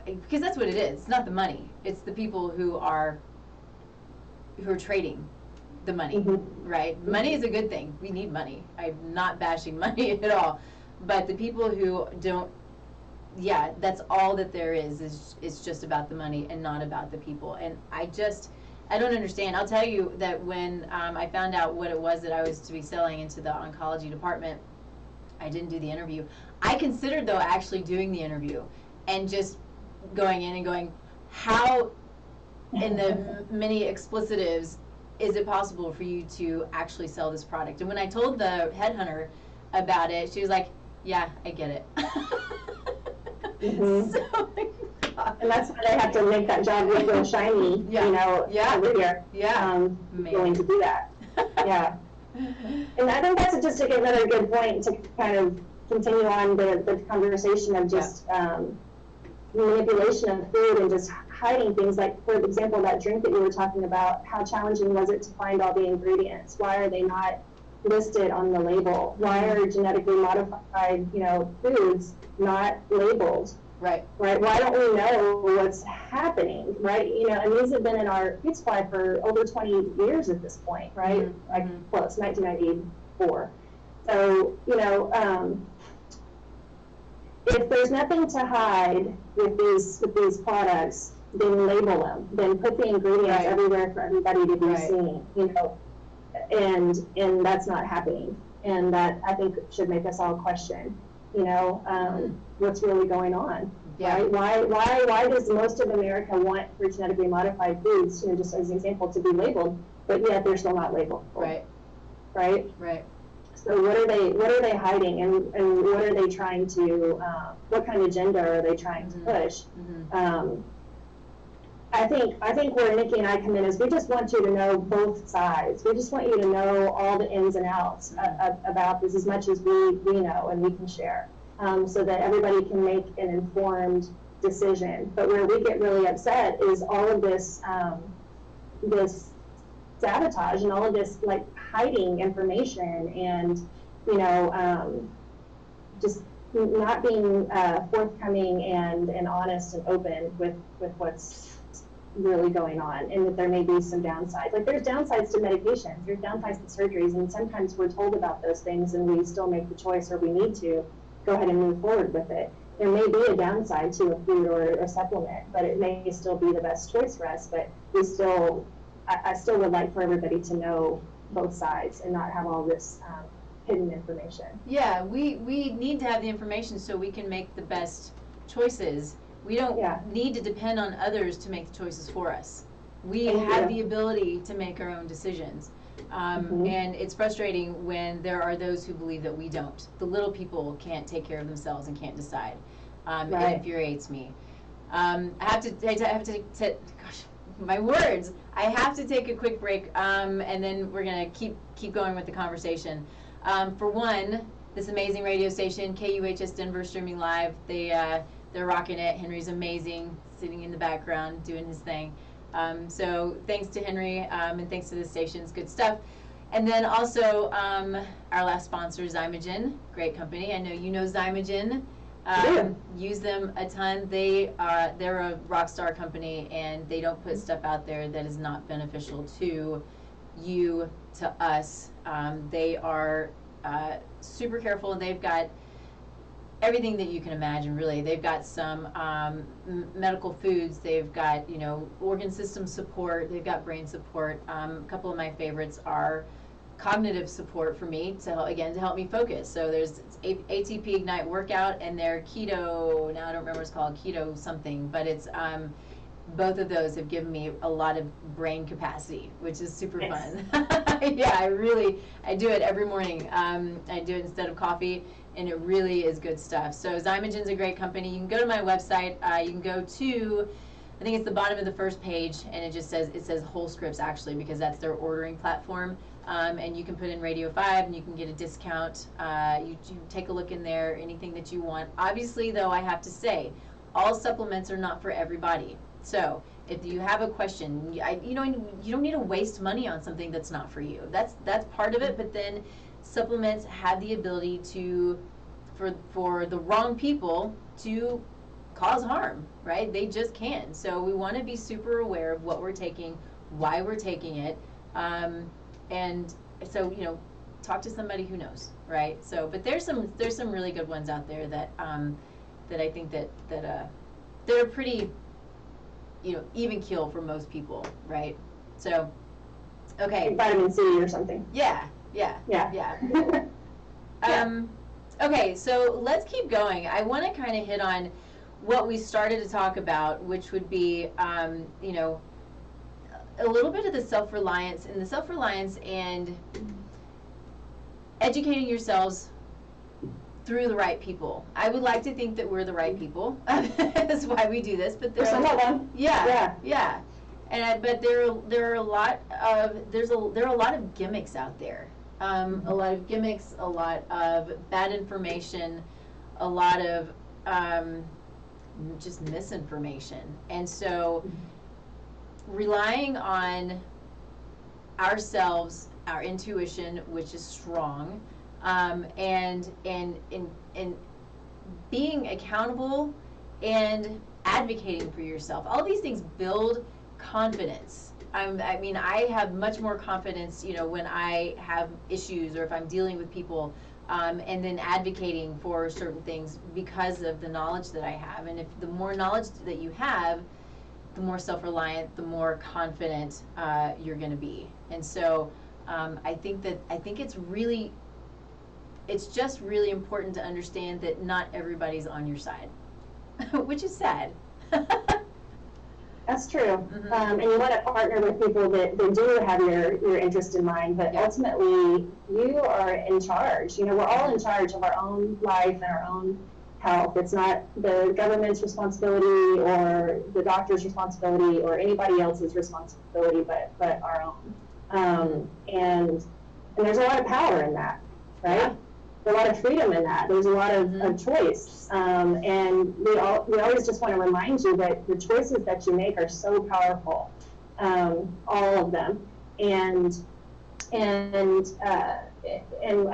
because that's what it is. It's not the money. It's the people who are trading the money, mm-hmm. right? Mm-hmm. Money is a good thing. We need money. I'm not bashing money at all, but the people who don't. Yeah, that's all that there is just about the money and not about the people. And I don't understand. I'll tell you that when I found out what it was that I was to be selling into the oncology department, I didn't do the interview. I considered, though, actually doing the interview and just going in and going, how in the many explicitives is it possible for you to actually sell this product? And when I told the headhunter about it, she was like, yeah, I get it. Mm-hmm. So, and that's why they have to make that job look real shiny, yeah. You know, over here. Yeah. Willing to do that. Yeah. And I think that's just another good point to kind of continue on the conversation of just manipulation of food and just hiding things. Like, for example, that drink that you were talking about, how challenging was it to find all the ingredients? Why are they not listed on the label? Why are genetically modified, you know, foods not labeled? Right. Right. Why don't we know what's happening? Right. You know, and these have been in our food supply for over 20 years at this point. Right. Mm-hmm. Like, well, it's 1994. So, you know, if there's nothing to hide with these products, then label them. Then put the ingredients everywhere for everybody to be seen. You know. And that's not happening, and that, I think, should make us all question, you know, what's really going on, right? Why does most of America want for genetically modified foods, you know, just as an example, to be labeled, but yet they're still not labeled? Right. So what are they hiding, and what are they trying to, what kind of agenda are they trying to push? Mm-hmm. I think where Nikki and I come in is we just want you to know both sides. We just want you to know all the ins and outs about this as much as we know and we can share. so that everybody can make an informed decision. But where we get really upset is all of this, this sabotage and all of this like hiding information and, you know, just not being forthcoming and honest and open with what's really going on, and that there may be some downsides. Like there's downsides to medications, there's downsides to surgeries, and sometimes we're told about those things and we still make the choice, or we need to go ahead and move forward with it. There may be a downside to a food or a supplement, but it may still be the best choice for us. But we still, I still would like for everybody to know both sides and not have all this hidden information. Yeah, we need to have the information so we can make the best choices. We don't need to depend on others to make the choices for us. We have the ability to make our own decisions. And it's frustrating when there are those who believe that we don't. The little people can't take care of themselves and can't decide. It infuriates me. I have to gosh, my words. I have to take a quick break, and then we're gonna keep going with the conversation. For one, this amazing radio station, KUHS Denver, streaming live. They're rocking it. Henry's amazing, sitting in the background doing his thing. So thanks to Henry, and thanks to the station. It's good stuff. And then also our last sponsor, Zymogen, great company. I know you know Zymogen. Use them a ton. They're a rock star company, and they don't put stuff out there that is not beneficial to you, to us. They are super careful. They've got everything that you can imagine, really. They've got some medical foods. They've got, you know, organ system support. They've got brain support. A couple of my favorites are cognitive support for me to help me focus. So there's ATP Ignite workout and their keto. Now I don't remember what it's called, keto something, but it's both of those have given me a lot of brain capacity, which is super fun. Yeah, I do it every morning. I do it instead of coffee, and it really is good stuff. So Zymogen's a great company. You can go to my website. You can go to, I think it's the bottom of the first page, and it says Whole Scripts, actually, because that's their ordering platform. And you can put in Radio 5 and you can get a discount. You take a look in there, anything that you want. Obviously, though, I have to say, all supplements are not for everybody. So if you have a question, you don't need to waste money on something that's not for you. That's part of it, but then supplements have the ability for the wrong people to cause harm, right? They just can. So we want to be super aware of what we're taking, why we're taking it, and so, you know, talk to somebody who knows, right? So, but there's some really good ones out there that that I think that they're pretty, you know, even keel for most people, right? So, okay. Vitamin C or something. Yeah. Okay, so let's keep going. I want to kind of hit on what we started to talk about, which would be, you know, a little bit of the self-reliance and educating yourselves through the right people. I would like to think that we're the right people. That's why we do this. But there's some of them. Yeah. And but there are a lot of gimmicks out there. A lot of gimmicks, a lot of bad information, a lot of just misinformation, and so relying on ourselves, our intuition, which is strong, and being accountable and advocating for yourself. All these things build confidence. I mean, I have much more confidence, you know, when I have issues or if I'm dealing with people, and then advocating for certain things because of the knowledge that I have. And if the more knowledge that you have, the more self-reliant, the more confident you're going to be. And so I think it's just really important to understand that not everybody's on your side, which is sad. That's true. And you want to partner with people that do have your interest in mind, but ultimately you are in charge. You know, we're all in charge of our own life and our own health. It's not the government's responsibility or the doctor's responsibility or anybody else's responsibility, but our own. And there's a lot of power in that, right? a lot of freedom in that. There's a lot of choice. And we always just want to remind you that the choices that you make are so powerful, all of them. And I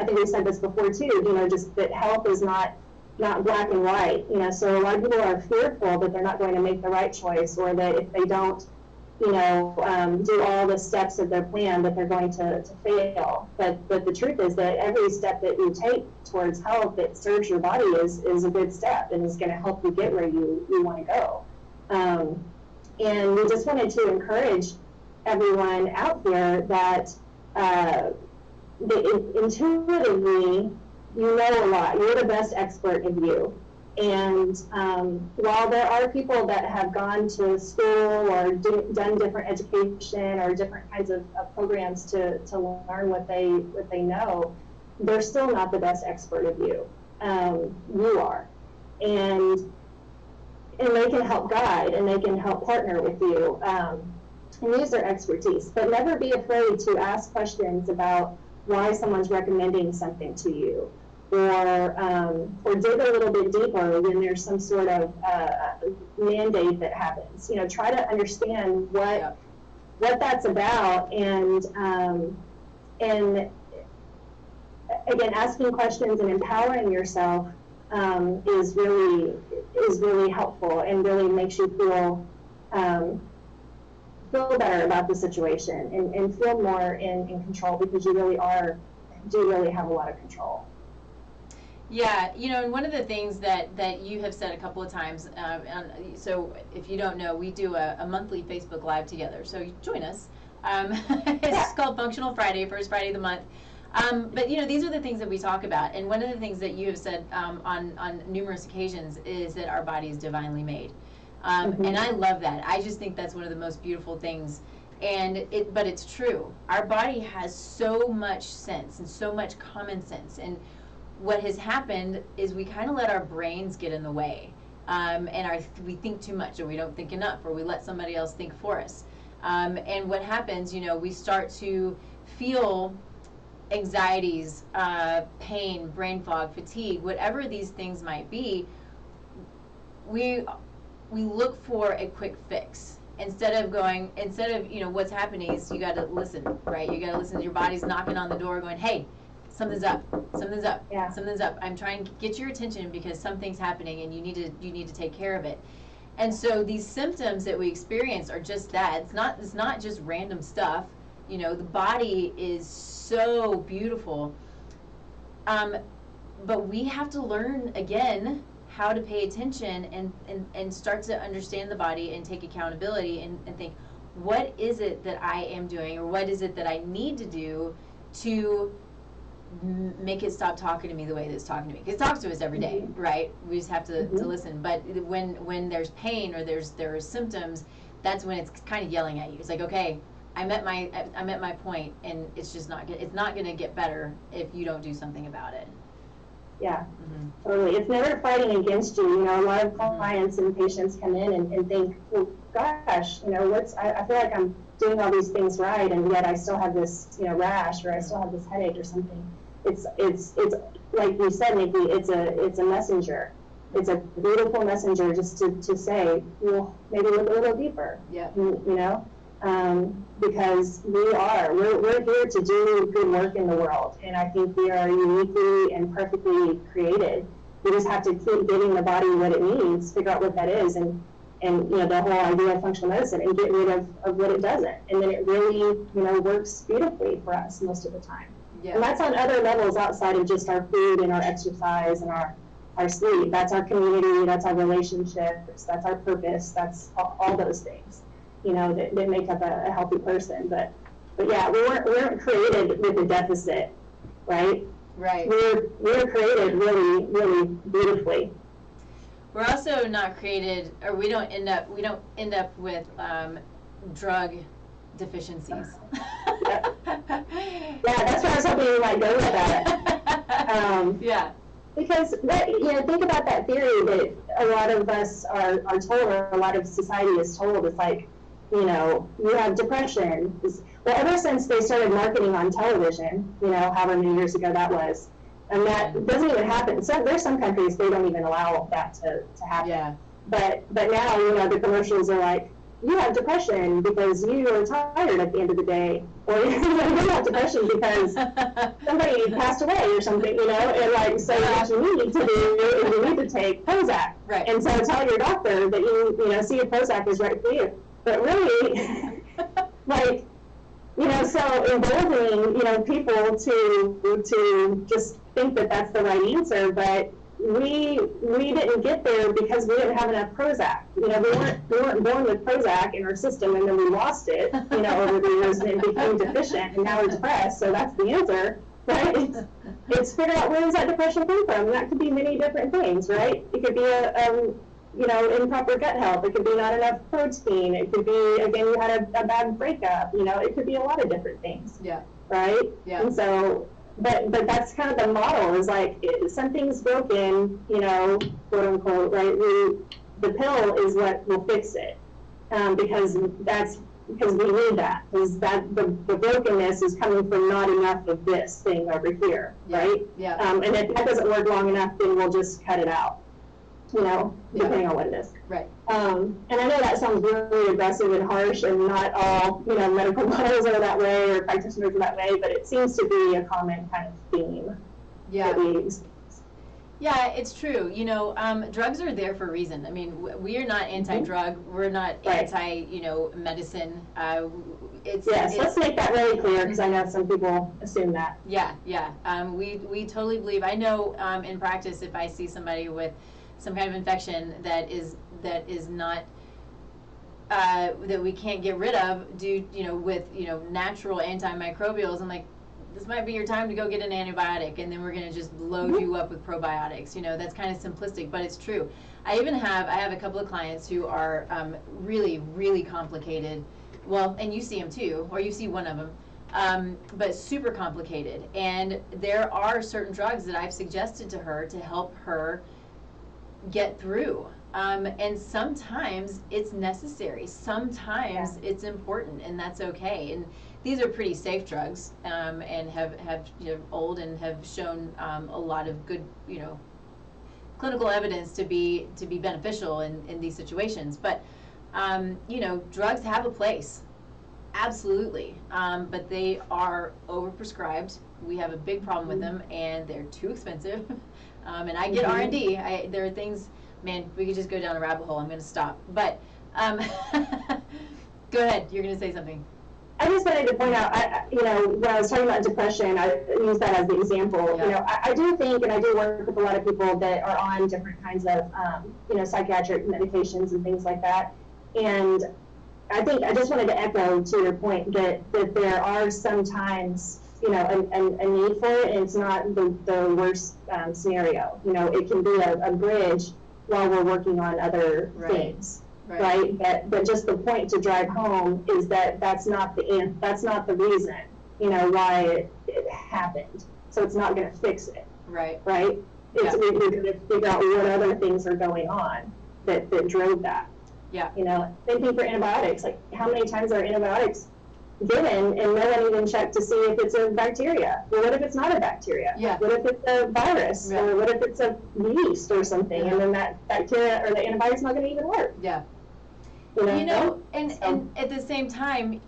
think we said this before too, you know, just that health is not black and white, you know, so a lot of people are fearful that they're not going to make the right choice, or that if they don't, you know, do all the steps of their plan, that they're going to fail. But the truth is that every step that you take towards health that serves your body is a good step, and is going to help you get where you want to go. And we just wanted to encourage everyone out there that intuitively, you know a lot. You're the best expert of you. And while there are people that have gone to school or done different education or different kinds of programs to learn what they know, they're still not the best expert of you. You are. And they can help guide, and they can help partner with you and use their expertise. But never be afraid to ask questions about why someone's recommending something to you, or dig a little bit deeper when there's some sort of mandate that happens. You know, try to understand what that's about, and again, asking questions and empowering yourself is really helpful, and really makes you feel better about the situation, and feel more in control, because you really have a lot of control. Yeah, you know, and one of the things that you have said a couple of times, so if you don't know, we do a monthly Facebook Live together, so you join us. It's called Functional Friday, first Friday of the month. But, you know, these are the things that we talk about, and one of the things that you have said on numerous occasions is that our body is divinely made. And I love that. I just think that's one of the most beautiful things. But it's true. Our body has so much sense and so much common sense. And what has happened is we kind of let our brains get in the way. And we think too much, or we don't think enough, or we let somebody else think for us. And what happens, you know, we start to feel anxieties, pain, brain fog, fatigue, whatever these things might be. We look for a quick fix instead of, you know, what's happening is you got to listen, right? You got to listen. Your body's knocking on the door going, hey, something's up, something's up, something's up. I'm trying to get your attention because something's happening, and you need to take care of it. And so these symptoms that we experience are just that. It's not just random stuff. You know, the body is so beautiful. But we have to learn again how to pay attention and start to understand the body and take accountability and think, what is it that I am doing, or what is it that I need to do to make it stop talking to me the way that it's talking to me? Because it talks to us every day, right? We just have to listen. But when there's pain or there are symptoms, that's when it's kind of yelling at you. It's like, okay, I'm at my point, and it's just not going to get better if you don't do something about it. Yeah, totally. It's never fighting against you. You know, a lot of clients and patients come in and think, well, gosh, you know, I feel like I'm doing all these things right, and yet I still have this, you know, rash, or I still have this headache or something. It's like you said, Nikki, it's a messenger. It's a beautiful messenger just to say, well, maybe look a little deeper. Yeah. You know? Because we're here to do good work in the world, and I think we are uniquely and perfectly created. We just have to keep giving the body what it needs, figure out what that is, and you know, the whole idea of functional medicine, and get rid of what it doesn't, and then it really, you know, works beautifully for us most of the time. Yeah. And that's on other levels outside of just our food and our exercise and our sleep. That's our community, that's our relationships, that's our purpose, that's all those things, you know, that make up a healthy person. But yeah, we weren't created with a deficit, right? Right. We were created really, really beautifully. We're also not created, or we don't end up with drug deficiencies. Yeah, that's where I was hoping you might go with that. Yeah. Because you know, think about that theory that a lot of us are told, or a lot of society is told. It's like, you know, you have depression. Well, ever since they started marketing on television, you know, however many years ago that was, And that doesn't even happen. So there's some countries they don't even allow that to happen. Yeah. But now, you know, the commercials are like, you have depression because you are tired at the end of the day, or you have depression because somebody passed away or something, you know, and like, so what you need to do is you need to take Prozac. Right. And so tell your doctor that you know, see if Prozac is right for you. But really, like, you know, so emboldening, you know, people to just think that that's the right answer, but we didn't get there because we didn't have enough Prozac. You know, we weren't born with Prozac in our system, and then we lost it, you know, over the years, and it became deficient, and now we're depressed. So that's the answer, right? It's figure out where does that depression come from. That could be many different things, right? It could be you know, improper gut health. It could be not enough protein. It could be, again, you had a bad breakup. You know, it could be a lot of different things. Yeah. Right. Yeah. And so. But that's kind of the model, is like, something's broken, you know, quote unquote, right? The pill is what will fix it, because we need that, because that the brokenness is coming from not enough of this thing over here, right? Yeah. And if that doesn't work long enough, then we'll just cut it out, you know, depending on what it is. Right. And I know that sounds really aggressive and harsh, and not all, you know, medical models are that way or practitioners are that way, but it seems to be a common kind of theme. Yeah. That we use. Yeah, it's true. You know, drugs are there for a reason. I mean, we are not anti-drug. We're not anti, you know, medicine. Let's make that really clear, because I know some people assume that. Yeah, yeah. We totally believe. I know in practice, if I see somebody with some kind of infection that is not that we can't get rid of due, you know, with, you know, natural antimicrobials, I'm like, this might be your time to go get an antibiotic, and then we're going to just load you up with probiotics. You know, that's kind of simplistic, but it's true. I have a couple of clients who are really, really complicated. Well, and you see them too, or you see one of them, but super complicated. And there are certain drugs that I've suggested to her to help her get through. And sometimes it's necessary. Sometimes it's important, and that's okay. And these are pretty safe drugs, and have you know, old and have shown a lot of good, you know, clinical evidence to be beneficial in these situations. But you know, drugs have a place, absolutely, but they are overprescribed. We have a big problem with them, and they're too expensive. And I get R&D. There are things, man, we could just go down a rabbit hole. I'm going to stop. But go ahead. You're going to say something. I just wanted to point out, you know, when I was talking about depression, I used that as the example. Yeah. You know, I do think, and I do work with a lot of people that are on different kinds of, you know, psychiatric medications and things like that. And I think I just wanted to echo to your point that there are sometimes, you know, a need for it, and it's not the worst scenario. You know, it can be a bridge while we're working on other things, right? But just the point to drive home is that that's not the reason, you know, why it happened. So it's not going to fix it, right? It's we're going to figure out what other things are going on that drove that. Yeah. You know, same thing for antibiotics. Like, how many times are antibiotics given and no one even checked to see if it's a bacteria? Well, what if it's not a bacteria? Yeah. What if it's a virus? Yeah. Or what if it's a yeast or something? Yeah. And then that bacteria or the antibiotic's not going to even work. Yeah. You know, and at the same time,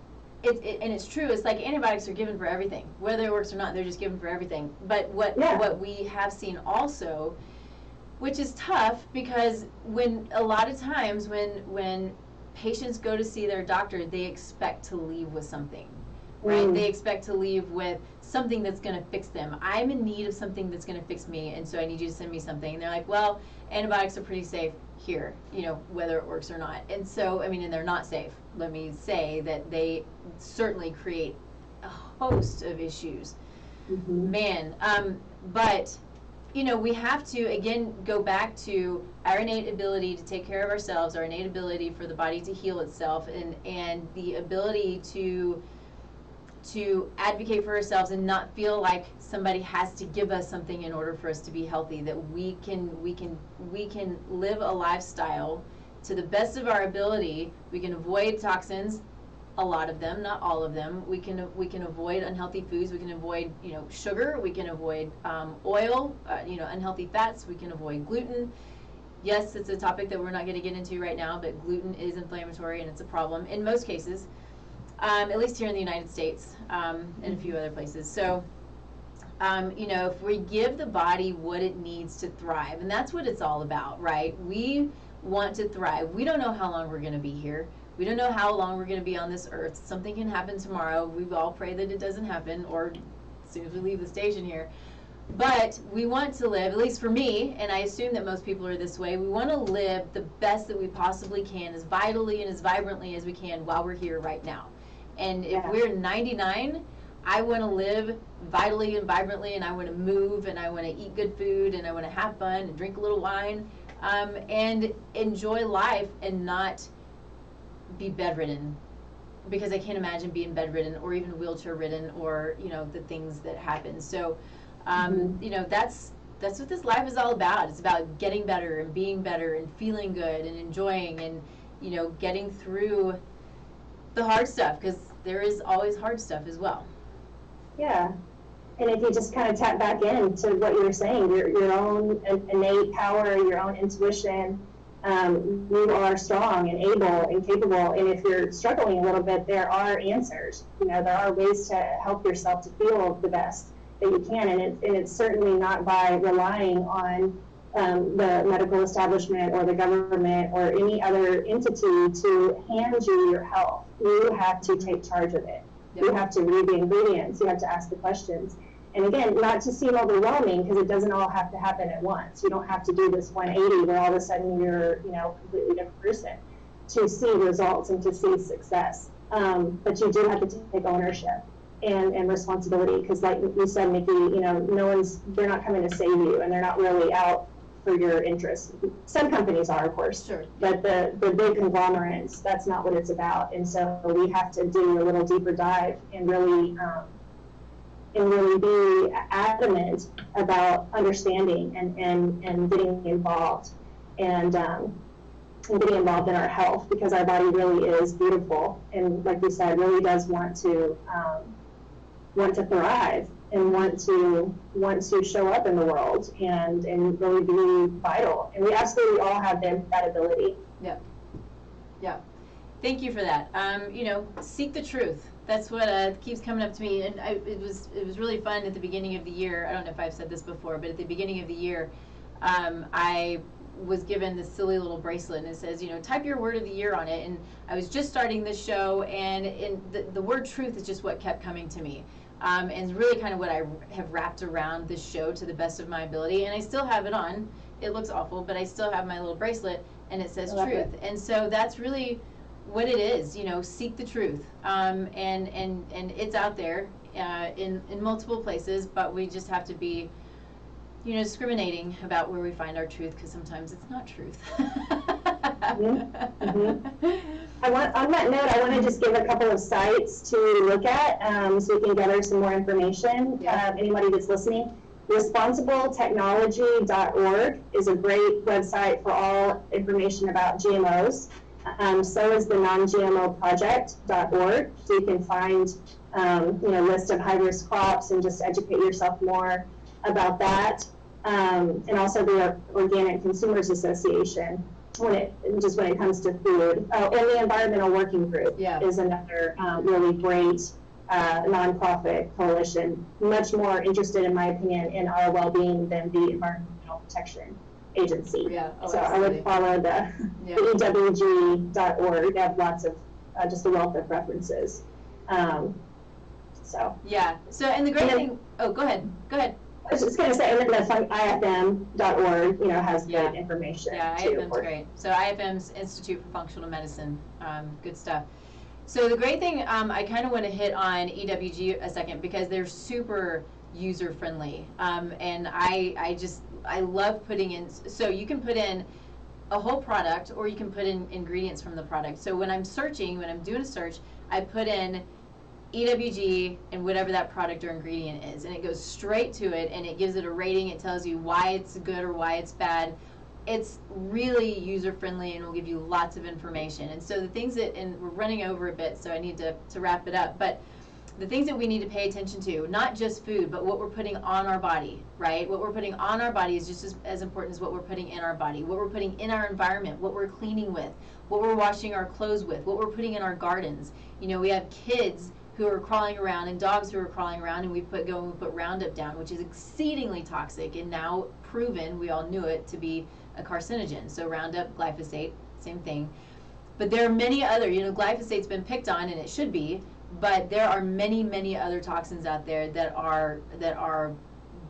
it's true. It's like antibiotics are given for everything, whether it works or not. They're just given for everything. But what we have seen also, which is tough, because when a lot of times when patients go to see their doctor, they expect to leave with something, right? They expect to leave with something that's going to fix them. I'm in need of something that's going to fix me, and so I need you to send me something. And they're like, well, antibiotics are pretty safe here, you know, whether it works or not. And so, I mean, and they're not safe. Let me say that they certainly create a host of issues. Man, but you know, we have to, again, go back to our innate ability to take care of ourselves, our innate ability for the body to heal itself, and the ability to advocate for ourselves and not feel like somebody has to give us something in order for us to be healthy, that we can live a lifestyle to the best of our ability. We can avoid toxins, a lot of them, not all of them. We can avoid unhealthy foods. We can avoid, sugar. We can avoid oil, unhealthy fats. We can avoid gluten. Yes, it's a topic that we're not going to get into right now, but gluten is inflammatory and it's a problem in most cases, at least here in the United States, and a few other places. So, if we give the body what it needs to thrive, and that's what it's all about, right? We want to thrive. We don't know how long we're going to be here. We don't know how long we're going to be on this earth. Something can happen tomorrow. We all pray that it doesn't happen, or as soon as we leave the station here. But we want to live, at least for me, and I assume that most people are this way, we want to live the best that we possibly can, as vitally and as vibrantly as we can while we're here right now. And if we're 99, I want to live vitally and vibrantly, and I want to move, and I want to eat good food, and I want to have fun and drink a little wine, and enjoy life and not be bedridden, because I can't imagine being bedridden or even wheelchair ridden, or the things that happen. So that's what this life is all about. It's about getting better and being better and feeling good and enjoying and getting through the hard stuff, because there is always hard stuff as well. Yeah. And if you just kind of tap back into what you were saying, your own innate power, your own intuition, you are strong and able and capable. And if you're struggling a little bit, there are answers. There are ways to help yourself to feel the best that you can. And it's certainly not by relying on the medical establishment or the government or any other entity to hand you your health. You have to take charge of it. Yep. You have to read the ingredients. You have to ask the questions. And again, not to seem overwhelming, because it doesn't all have to happen at once. You don't have to do this 180 where all of a sudden you're, a completely different person to see results and to see success. But you do have to take ownership and responsibility, because like you said, Nikki, they're not coming to save you, and they're not really out for your interests. Some companies are, of course, sure, but the big conglomerates, that's not what it's about. And so we have to do a little deeper dive and really be adamant about understanding and getting involved and getting involved in our health, because our body really is beautiful, and like you said, really does want to thrive and want to show up in the world and really be vital. And we absolutely all have that ability. Yeah. Thank you for that. Seek the truth. That's what keeps coming up to me. And it was really fun at the beginning of the year. I don't know if I've said this before, but at the beginning of the year, I was given this silly little bracelet, and it says, type your word of the year on it. And I was just starting this show, and the word truth is just what kept coming to me. And it's really kind of what I have wrapped around this show to the best of my ability. And I still have it on. It looks awful, but I still have my little bracelet, and it says truth. And so that's really what it is, seek the truth. And it's out there in multiple places, but we just have to be, discriminating about where we find our truth, because sometimes it's not truth. On that note, I want to just give a couple of sites to look at, so we can gather some more information. Yeah. Anybody that's listening, responsibletechnology.org is a great website for all information about GMOs. So is the non-GMOproject.org, so you can find a list of high-risk crops and just educate yourself more about that. And also the Organic Consumers Association, when it comes to food. Oh, and the Environmental Working Group is another really great nonprofit coalition, much more interested, in my opinion, in our well-being than the Environmental Protection Agency. Yeah. Oh, so absolutely. I would follow the EWG.org. They have lots of just a wealth of references. So and the great thing. Oh, go ahead. I was just going to say, and then the IFM.org, has great information. Yeah, IFM's great. So IFM's Institute for Functional Medicine, good stuff. So the great thing, I kind of want to hit on EWG a second, because they're super user friendly, and I love putting in. So you can put in a whole product, or you can put in ingredients from the product. So when I'm doing a search, I put in EWG and whatever that product or ingredient is, and it goes straight to it, and it gives it a rating. It tells you why it's good or why it's bad, it's really user-friendly and will give you lots of information. And so the things that, and we're running over a bit, so I need to wrap it up, but the things that we need to pay attention to, not just food, but what we're putting on our body, right? What we're putting on our body is just as important as what we're putting in our body, what we're putting in our environment, what we're cleaning with, what we're washing our clothes with, what we're putting in our gardens. You know, we have kids who are crawling around and dogs who are crawling around, and we put Roundup down, which is exceedingly toxic and now proven, we all knew it, to be a carcinogen. So Roundup, glyphosate, same thing. But there are many other, you know, glyphosate's been picked on, and it should be, but there are many, many other toxins out there that are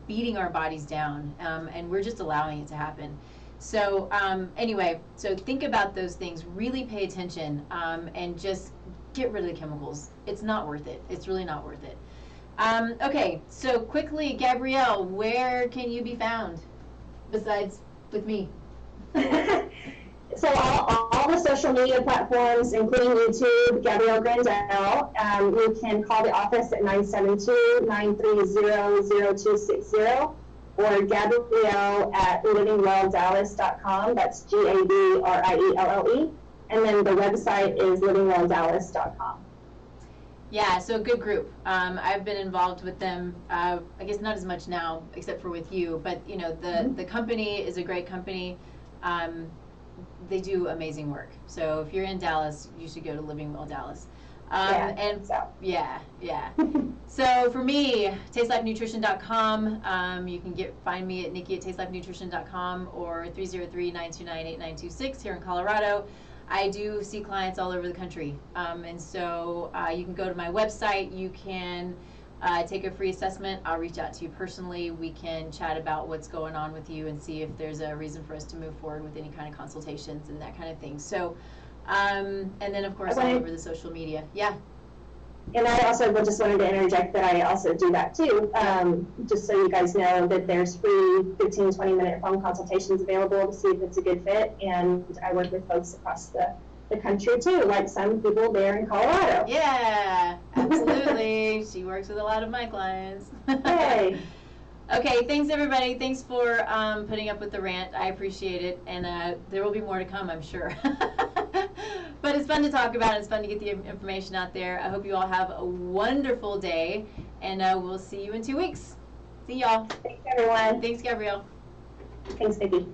beating our bodies down, and we're just allowing it to happen. So anyway, so think about those things, really pay attention, and just get rid of the chemicals. It's not worth it. It's really not worth it. Okay, so quickly, Gabrielle, where can you be found besides with me? So all the social media platforms, including YouTube, Gabrielle Grandel. You can call the office at 972-930-0260, or Gabrielle at livingwelldallas.com. That's GABRIELLE. And then the website is livingwelldallas.com. Yeah, so good group. I've been involved with them, I guess not as much now, except for with you, but you know, the company is a great company. They do amazing work. So if you're in Dallas, you should go to Living Well Dallas. So for me, tastelifenutrition.com. You can find me at Nikki at tastelifenutrition.com or 303-929-8926 here in Colorado. I do see clients all over the country, and so you can go to my website. You can take a free assessment. I'll reach out to you personally. We can chat about what's going on with you and see if there's a reason for us to move forward with any kind of consultations and that kind of thing. So, and then of course all over the social media. Yeah. And I also just wanted to interject that I also do that too, just so you guys know that there's free 15, 20-minute phone consultations available to see if it's a good fit. And I work with folks across the country too, like some people there in Colorado. Yeah, absolutely. She works with a lot of my clients. Hey. Okay, thanks everybody. Thanks for putting up with the rant. I appreciate it, and there will be more to come, I'm sure. But it's fun to talk about. It's fun to get the information out there. I hope you all have a wonderful day, and we'll see you in 2 weeks. See y'all. Thanks, everyone. Thanks, Gabrielle. Thanks, Vicki.